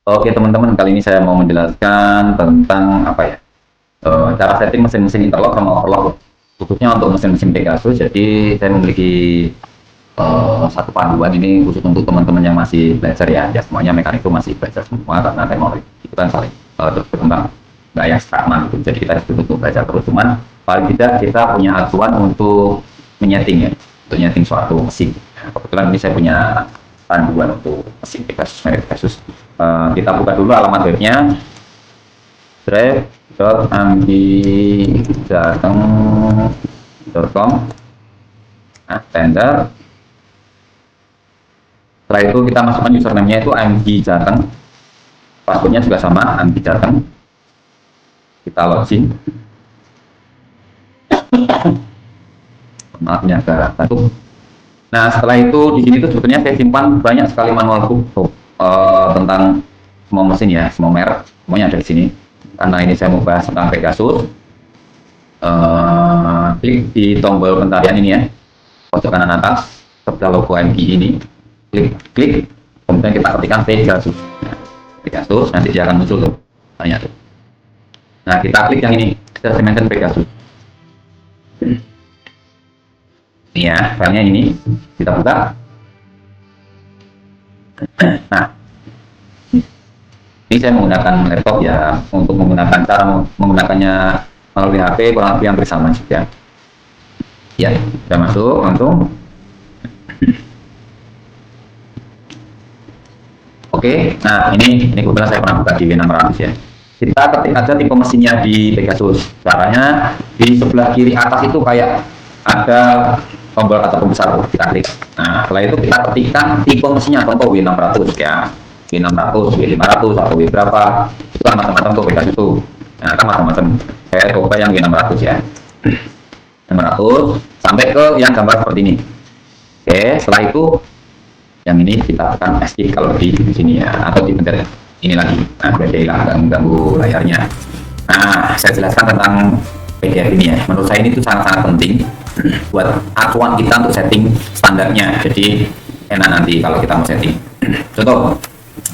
Oke teman-teman, kali ini saya mau menjelaskan tentang apa ya, cara setting mesin-mesin interlock sama overlock, khususnya untuk mesin-mesin Pegasus. Jadi saya memiliki satu panduan ini khusus untuk teman-teman yang masih belajar ya. Ya semuanya mekanik itu masih belajar semua karena teknologi itu kan saling terus berkembang, nggak yang stagnan gitu. Jadi kita harus untuk belajar terus. Cuman paling tidak kita punya acuan untuk menyeting ya, untuk nyeting suatu mesin. Nah, kebetulan ini saya punya panduan untuk mesin Pegasus, merek Pegasus. Kita buka dulu alamat webnya drive.ambijateng.com. Nah, tender. Setelah itu kita masukkan username-nya itu ambijateng, passwordnya juga sama ambijateng. Kita login. Maafnya agak batuk. Nah, setelah itu di sini tuh sebetulnya saya simpan banyak sekali manual book tentang semua mesin ya, semua merek, semuanya ada di sini. Karena ini saya mau bahas tentang Pegasus. Klik di tombol pencarian ini ya, pojok kanan atas sebelah logo MG ini. Klik, kemudian kita ketikkan Pegasus. Nah, Pegasus, nanti dia akan muncul tuh, banyak tuh. Nah, kita klik yang ini, kita mention Pegasus. Ini ya, filenya ini kita buka. Nah, ini saya menggunakan laptop ya, untuk menggunakan cara menggunakannya melalui HP kurang lebih hampir sama juga. Ya, sudah masuk langsung. Oke, nah ini kebetulan saya pernah buka di W600 ya. Kita ketik aja tipe mesinnya di Pegasus. Caranya di sebelah kiri atas itu kayak ada tombol atau pembesar, kita klik. Nah, setelah itu kita ketikkan tipe mesinnya, contoh W600 ya, W600, W500 atau W berapa, itu kan macam-macam tuh Pegasus itu. Nah, kan macam-macam. Saya coba yang W600 ya, 600 sampai ke yang gambar seperti ini. Oke, setelah itu yang ini kita tekan escape kalau di sini ya, atau di pencet ini lagi. Nah, biar hilang ganggu layarnya. Nah, saya jelaskan tentang PDF ini ya. Menurut saya ini tuh sangat-sangat penting buat acuan kita untuk setting standarnya. Jadi enak nanti kalau kita mau setting. Contoh,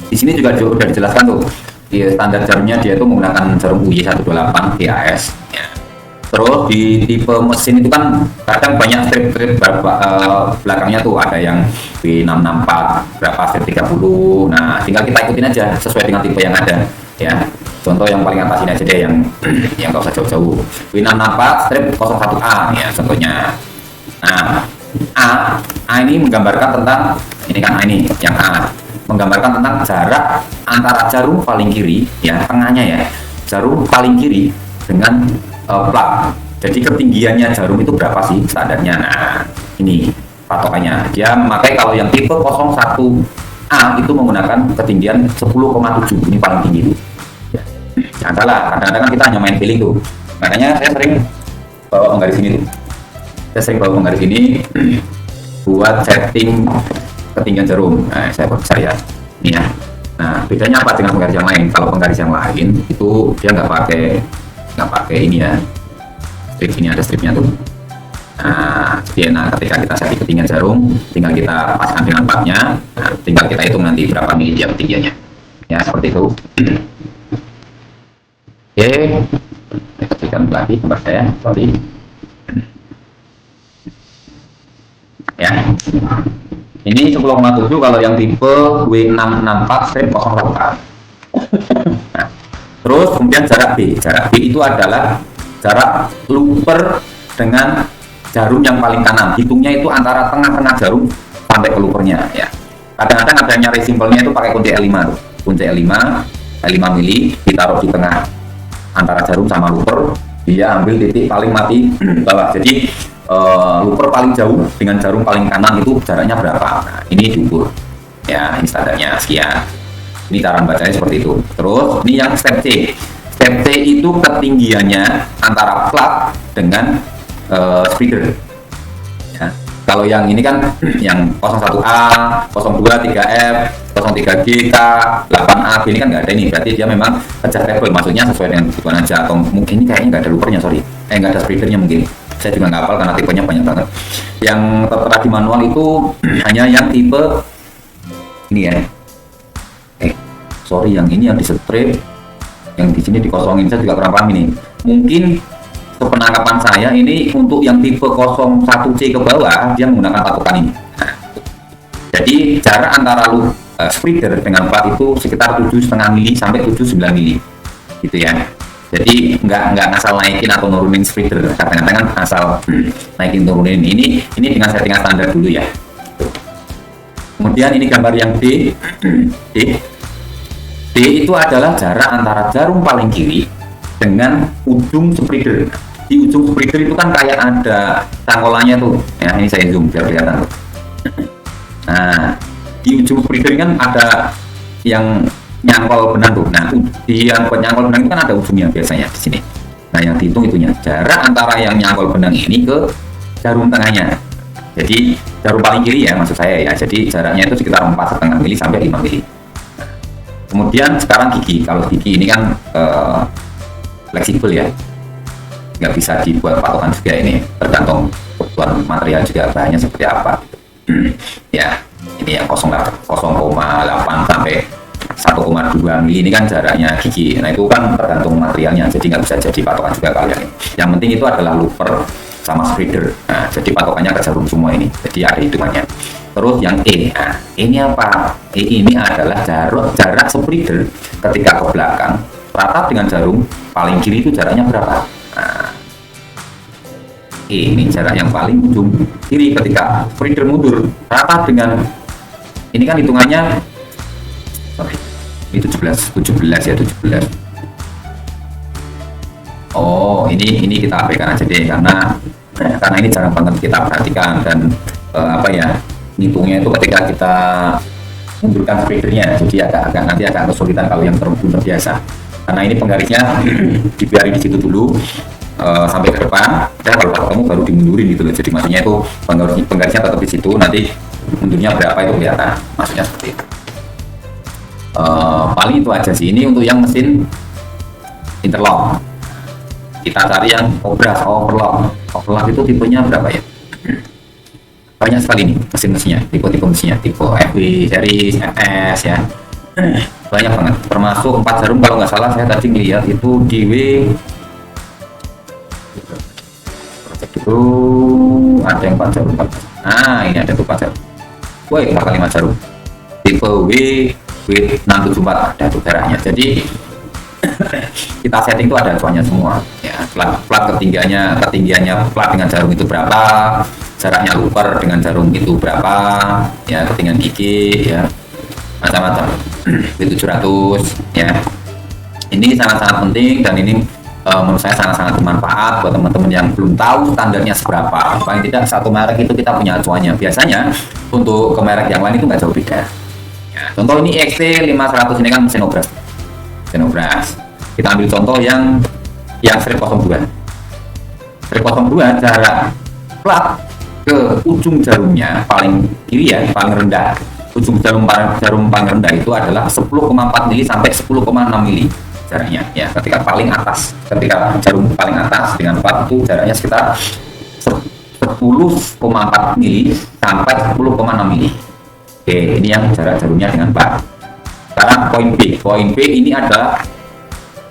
di sini juga sudah dijelaskan tuh di standar jarumnya dia itu menggunakan jarum UY128 TAS. Ya. Terus di tipe mesin itu kan kadang banyak strip-strip belakangnya tuh ada yang W664 berapa strip 30. Nah, tinggal kita ikutin aja sesuai dengan tipe yang ada ya. Contoh yang paling atas ini aja deh, yang nggak usah jauh-jauh. W664 strip 01A ya contohnya. Nah, A ini menggambarkan tentang ini kan ini yang A menggambarkan tentang jarak antara jarum paling kiri ya, tengahnya ya, jarum paling kiri dengan plat. Jadi ketinggiannya jarum itu berapa sih standarnya? Nah, ini patokannya. Dia memakai kalau yang tipe 01A itu menggunakan ketinggian 10,7. Ini paling tinggi itu. Jangan salah, kadang-kadang kan kita hanya main feeling tuh. Makanya saya sering bawa penggaris ini tuh. Saya sering bawa penggaris ini buat setting ketinggian jarum. Nah, saya besar ya. Ini ya. Nah, bedanya apa dengan penggaris yang lain? Kalau penggaris yang lain itu dia nggak pakai ini ya. Strip ini ada stripnya tuh. Nah, ketika kita setting ketinggian jarum, tinggal kita paskan dengan platnya. Nah, tinggal kita hitung nanti berapa mili dia ketinggiannya. Ya, seperti itu. Oke, saya kecilkan lagi gambar saya, sorry. Ya, ini 10,7 kalau yang tipe W664 strip 01A. Nah, terus kemudian jarak B itu adalah jarak looper dengan jarum yang paling kanan. Hitungnya itu antara tengah-tengah jarum sampai ke loopernya ya. Kadang-kadang ada yang nyari simpelnya itu pakai kunci L5 tuh. Kunci L5 mili ditaruh di tengah antara jarum sama looper, dia ambil titik paling mati bawah. Jadi looper paling jauh dengan jarum paling kanan itu jaraknya berapa? Nah, ini diukur ya, ini standarnya sekian. Ini cara membacanya seperti itu. Terus ini yang step C. Step C itu ketinggiannya antara plat dengan spreader ya. Kalau yang ini kan yang 01A, 02, 3F, 03G, K, 8A, ini kan nggak ada ini. Berarti dia memang adjustable, maksudnya sesuai dengan kebutuhan aja. Atau mungkin ini kayaknya nggak ada loopernya, sorry. Nggak ada spreadernya mungkin. Saya juga nggak hafal karena tipenya banyak banget. Yang tertera di manual itu hanya yang tipe ini ya. sorry, yang ini yang di strip, yang di sini dikosongin, saya juga kurang paham ini. Mungkin sepenangkapan saya ini untuk yang tipe 01C ke bawah dia menggunakan patokan ini. Nah, jadi jarak antara spreader dengan plat itu sekitar 7,5 mili sampai 79 mili gitu ya. Jadi nggak ngasal naikin atau nurunin spreader, kadang-kadang kan asal naikin turunin. Ini dengan settingan standar dulu ya. Kemudian ini gambar yang D. D itu adalah jarak antara jarum paling kiri dengan ujung spreader. Di ujung spreader itu kan kayak ada cangkolannya tuh. Ya, ini saya zoom biar kelihatan tuh. Nah, di ujung spreader kan ada yang nyangkol benang tuh. Nah, di yang penyangkol benang itu kan ada ujungnya biasanya di sini. Nah, yang dihitung itunya jarak antara yang nyangkol benang ini ke jarum tengahnya. Jadi jarum paling kiri ya maksud saya ya. Jadi jaraknya itu sekitar 4,5 mili sampai 5 mili. Kemudian sekarang gigi. Kalau gigi ini kan fleksibel ya, nggak bisa dibuat patokan juga, ini tergantung kebutuhan material juga bahannya seperti apa. Ya, ini yang 0,8 sampai 1,2 mili ini kan jaraknya gigi. Nah itu kan tergantung materialnya, jadi nggak bisa jadi patokan juga kalian. Yang penting itu adalah looper sama spreader. Nah, jadi patokannya ke jarum semua ini, jadi ada hitungannya. Terus yang E, nah ini apa? E ini adalah jarak spreader ketika ke belakang rata dengan jarum paling kiri itu jaraknya berapa? Nah, E ini jarak yang paling ujung kiri ketika spreader mundur rata dengan, ini kan hitungannya ini 17 ya, 17. Oh, ini kita abaikan aja deh karena ini jarang banget kita perhatikan dan apa ya, ngitungnya itu ketika kita mundurkan spreadernya, jadi nanti agak kesulitan kalau yang terbiasa. Karena ini penggarisnya dibiarin di situ dulu sampai ke depan, dan kalau ketemu baru dimundurin gitu loh. Jadi maksudnya itu penggarisnya tetap di situ, nanti mundurnya berapa itu kelihatan, maksudnya seperti itu. Paling itu aja sih. Ini untuk yang mesin interlock. Kita cari yang obras overlock itu tipenya berapa ya? Banyak sekali nih mesin-mesinnya, tipe mesinnya, tipe FW series, FS ya, banyak banget, termasuk 4 jarum kalau nggak salah saya tadi ngeliat itu di project itu ada yang 4 jarum. Nah ini ada tuh 4 jarum, woi 4x5 jarum tipe W674 ada tuh jaraknya. Jadi kita setting itu ada acuannya semua ya, plat ketinggiannya plat dengan jarum itu berapa, jaraknya looper dengan jarum itu berapa ya, ketinggian gigi ya, macam-macam. W700 ya. Ini sangat-sangat penting dan ini menurut saya sangat-sangat bermanfaat buat teman-teman yang belum tahu standarnya seberapa. Paling tidak satu merek itu kita punya acuannya. Biasanya untuk ke merek yang lain itu nggak jauh beda ya. Contoh ini XT500 ini kan mesin obras. Kita ambil contoh yang strip 02 jarak plat ke ujung jarumnya paling kiri ya, paling rendah, ujung jarum paling rendah itu adalah 10,4 mili sampai 10,6 mili jaraknya ya. Ketika jarum paling atas dengan plat itu jaraknya sekitar 10,4 mili sampai 10,6 mili. Oke, ini yang jarak jarumnya dengan plat. Sekarang poin B ini adalah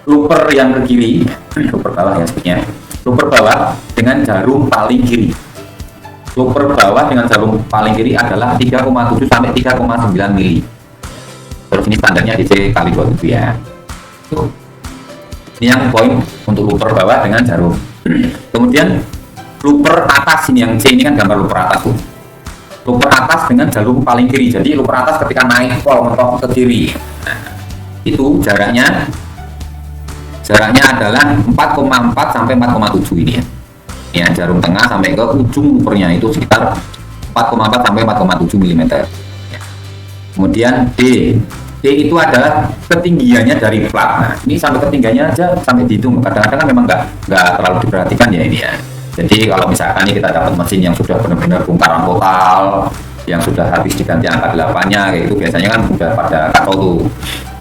looper yang ke kiri, looper bawah ya sebenarnya, looper bawah dengan jarum paling kiri. Looper bawah dengan jarum paling kiri adalah 3,7 sampai 3,9 mili. Terus ini standarnya DC kali 27 ya. Ini yang poin untuk looper bawah dengan jarum. Kemudian looper atas ini yang C ini kan gambar looper atas tuh. Looper atas dengan jarum paling kiri. Jadi looper atas ketika naik pol mentok ke kiri. Nah, itu jaraknya adalah 4,4 sampai 4,7 ini ya. Ya, jarum tengah sampai ke ujung loopernya itu sekitar 4,4 sampai 4,7 mm. Ya. Kemudian D itu adalah ketinggiannya dari plat. Nah, ini sampai ketinggiannya aja sampai dihitung. Kadang-kadang kan memang nggak terlalu diperhatikan ya ini ya. Jadi kalau misalkan ini kita dapat mesin yang sudah benar-benar bongkaran total, yang sudah habis diganti angka 8-nya kayak itu, biasanya kan sudah pada kacau tuh.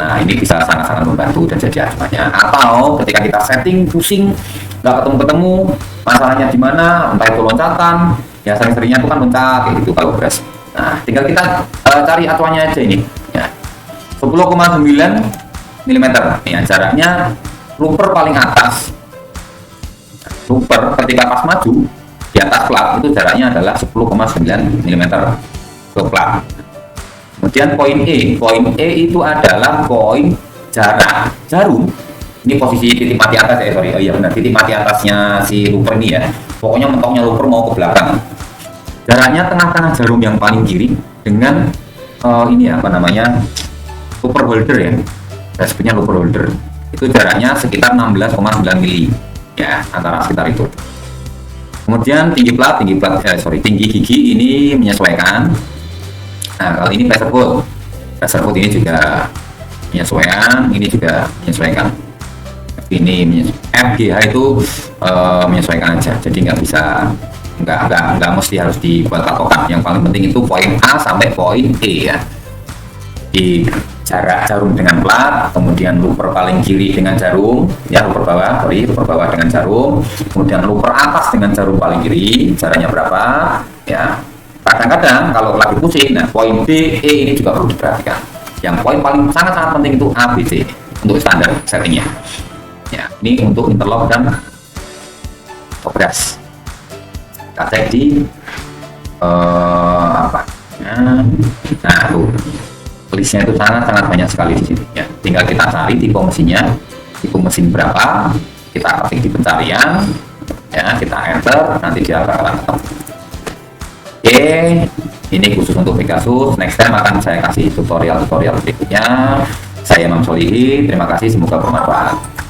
Nah ini bisa sangat-sangat membantu dan jadi acuannya. Atau ketika kita setting pusing nggak ketemu masalahnya di mana, entah itu loncatan ya, sering-seringnya itu kan loncat kayak gitu kalau beras. Nah tinggal kita cari acuannya aja ini ya, 10 20,9 mm. Ya, jaraknya looper paling atas. Looper ketika pas maju di atas plat itu jaraknya adalah 10,9 mm ke plat. Kemudian poin E itu adalah poin jarak jarum. Ini posisi titik mati atas ya, sorry. Oh iya benar, titik mati atasnya si looper ini ya. Pokoknya mentoknya looper mau ke belakang. Jaraknya tengah-tengah jarum yang paling kiri dengan ini apa namanya, looper holder ya. Saya sebutnya looper holder. Itu jaraknya sekitar 16,9 mili ya, antara sekitar itu. Kemudian tinggi gigi ini menyesuaikan. Nah, kalau ini pressure foot ini juga menyesuaikan, ini juga menyesuaikan. Ini FGH itu menyesuaikan aja, jadi nggak mesti harus dibuat patokan. Yang paling penting itu poin A sampai poin E ya, di jarak jarum dengan plat, kemudian looper paling kiri dengan jarum ya, looper bawah dengan jarum, kemudian looper atas dengan jarum paling kiri, jaraknya berapa ya. Kadang-kadang kalau lagi pusing, nah poin B, E ini juga perlu diperhatikan. Yang poin paling sangat-sangat penting itu A, B, C untuk standar settingnya. Ya, ini untuk interlock dan obras. Kita cek di apa? Nah, tuh listnya itu sangat-sangat banyak sekali di sini. Ya, tinggal kita cari tipe mesinnya, tipe mesin berapa, kita ketik di pencarian, ya kita enter, nanti dia bakalan ketemu. Oke, ini khusus untuk Pegasus. Next time akan saya kasih tutorial berikutnya. Saya Imam Solihin, terima kasih, semoga bermanfaat.